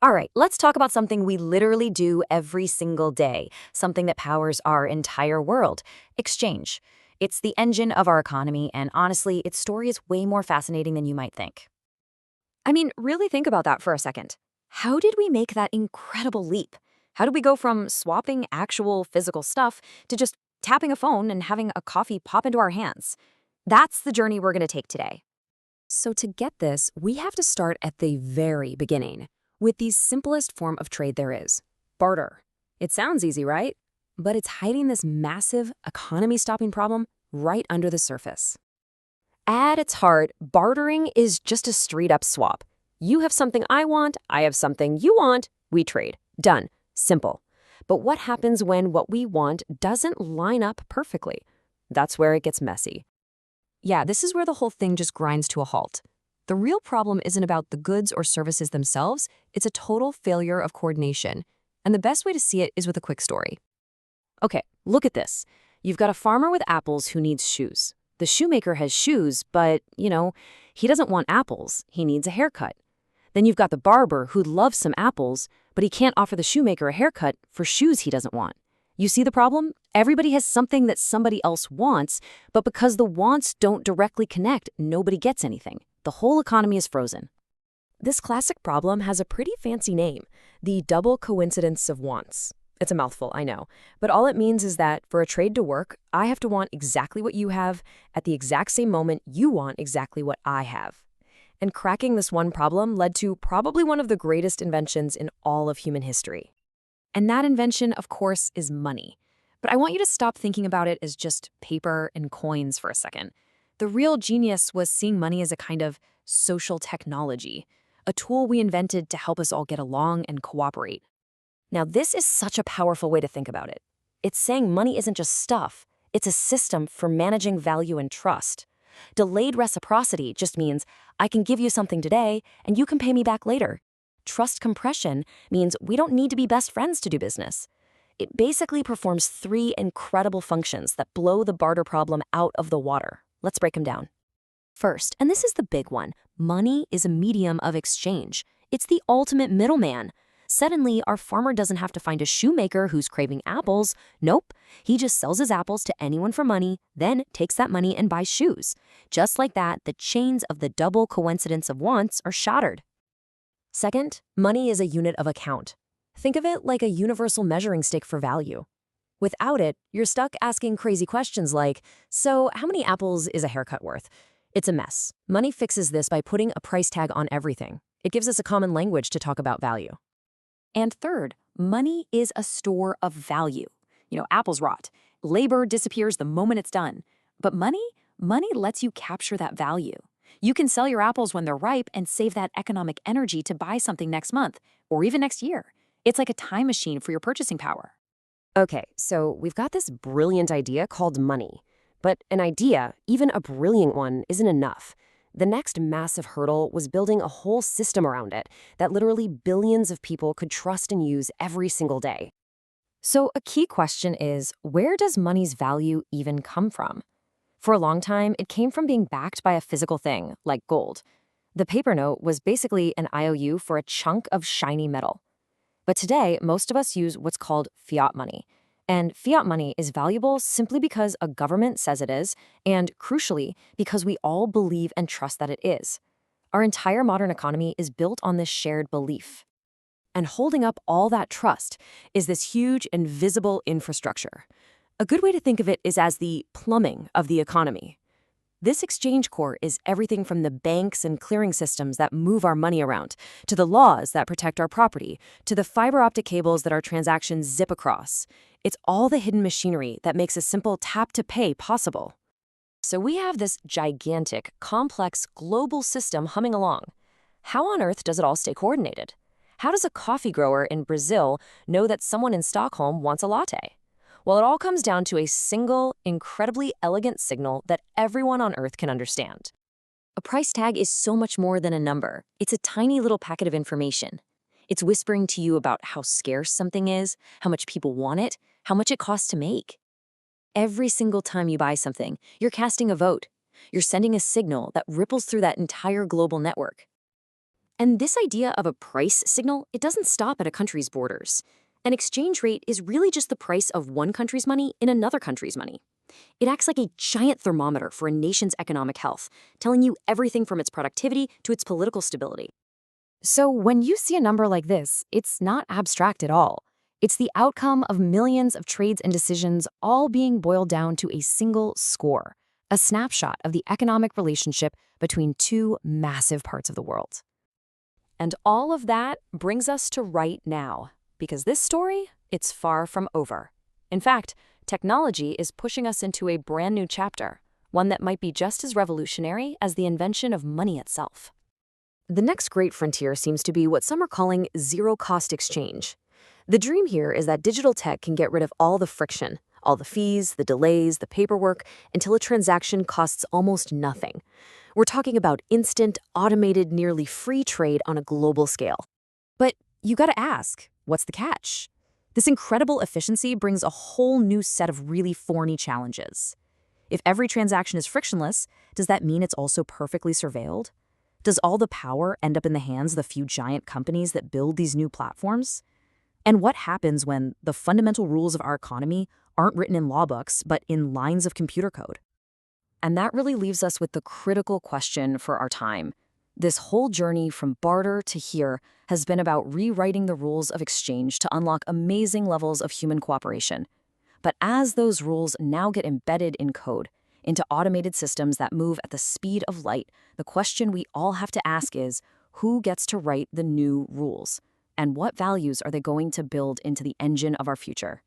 All right, let's talk about something we literally do every single day, something that powers our entire world: exchange. It's the engine of our economy, and honestly, its story is way more fascinating than you might think. I mean, really think about that for a second. How did we make that incredible leap? How did we go from swapping actual physical stuff to just tapping a phone and having a coffee pop into our hands? That's the journey we're going to take today. So to get this, we have to start at the very beginning, with the simplest form of trade there is: barter. It sounds easy, right? But it's hiding this massive economy-stopping problem right under the surface. At its heart, bartering is just a straight-up swap. You have something I want, I have something you want, we trade. Done. Simple. But what happens when what we want doesn't line up perfectly? That's where it gets messy. Yeah, this is where the whole thing just grinds to a halt. The real problem isn't about the goods or services themselves, it's a total failure of coordination. And the best way to see it is with a quick story. Okay, look at this. You've got a farmer with apples who needs shoes. The shoemaker has shoes, but, he doesn't want apples. He needs a haircut. Then you've got the barber who loves some apples, but he can't offer the shoemaker a haircut for shoes he doesn't want. You see the problem? Everybody has something that somebody else wants, but because the wants don't directly connect, nobody gets anything. The whole economy is frozen. This classic problem has a pretty fancy name: the double coincidence of wants. It's a mouthful, I know, but all it means is that for a trade to work, I have to want exactly what you have at the exact same moment you want exactly what I have. And cracking this one problem led to probably one of the greatest inventions in all of human history. And that invention, of course, is money. But I want you to stop thinking about it as just paper and coins for a second. The real genius was seeing money as a kind of social technology, a tool we invented to help us all get along and cooperate. Now, this is such a powerful way to think about it. It's saying money isn't just stuff, it's a system for managing value and trust. Delayed reciprocity just means I can give you something today and you can pay me back later. Trust compression means we don't need to be best friends to do business. It basically performs three incredible functions that blow the barter problem out of the water. Let's break them down. First, and this is the big one, money is a medium of exchange. It's the ultimate middleman. Suddenly, our farmer doesn't have to find a shoemaker who's craving apples. Nope, he just sells his apples to anyone for money, then takes that money and buys shoes. Just like that, the chains of the double coincidence of wants are shattered. Second, money is a unit of account. Think of it like a universal measuring stick for value. Without it, you're stuck asking crazy questions like, so how many apples is a haircut worth? It's a mess. Money fixes this by putting a price tag on everything. It gives us a common language to talk about value. And third, money is a store of value. Apples rot. Labor disappears the moment it's done. But money lets you capture that value. You can sell your apples when they're ripe and save that economic energy to buy something next month or even next year. It's like a time machine for your purchasing power. Okay, so we've got this brilliant idea called money. But an idea, even a brilliant one, isn't enough. The next massive hurdle was building a whole system around it that literally billions of people could trust and use every single day. So a key question is, where does money's value even come from? For a long time, it came from being backed by a physical thing, like gold. The paper note was basically an IOU for a chunk of shiny metal. But today, most of us use what's called fiat money. And fiat money is valuable simply because a government says it is, and crucially, because we all believe and trust that it is. Our entire modern economy is built on this shared belief. And holding up all that trust is this huge, invisible infrastructure. A good way to think of it is as the plumbing of the economy. This exchange core is everything from the banks and clearing systems that move our money around, to the laws that protect our property, to the fiber optic cables that our transactions zip across. It's all the hidden machinery that makes a simple tap to pay possible. So we have this gigantic, complex, global system humming along. How on earth does it all stay coordinated? How does a coffee grower in Brazil know that someone in Stockholm wants a latte? Well, it all comes down to a single, incredibly elegant signal that everyone on Earth can understand. A price tag is so much more than a number. It's a tiny little packet of information. It's whispering to you about how scarce something is, how much people want it, how much it costs to make. Every single time you buy something, you're casting a vote. You're sending a signal that ripples through that entire global network. And this idea of a price signal, it doesn't stop at a country's borders. An exchange rate is really just the price of one country's money in another country's money. It acts like a giant thermometer for a nation's economic health, telling you everything from its productivity to its political stability. So when you see a number like this, it's not abstract at all. It's the outcome of millions of trades and decisions all being boiled down to a single score, a snapshot of the economic relationship between two massive parts of the world. And all of that brings us to right now, because this story, it's far from over. In fact, technology is pushing us into a brand new chapter, one that might be just as revolutionary as the invention of money itself. The next great frontier seems to be what some are calling zero-cost exchange. The dream here is that digital tech can get rid of all the friction, all the fees, the delays, the paperwork, until a transaction costs almost nothing. We're talking about instant, automated, nearly free trade on a global scale. But you gotta ask, what's the catch? This incredible efficiency brings a whole new set of really thorny challenges. If every transaction is frictionless, does that mean it's also perfectly surveilled? Does all the power end up in the hands of the few giant companies that build these new platforms? And what happens when the fundamental rules of our economy aren't written in law books, but in lines of computer code? And that really leaves us with the critical question for our time. This whole journey from barter to here has been about rewriting the rules of exchange to unlock amazing levels of human cooperation. But as those rules now get embedded in code, into automated systems that move at the speed of light, the question we all have to ask is, who gets to write the new rules? And what values are they going to build into the engine of our future?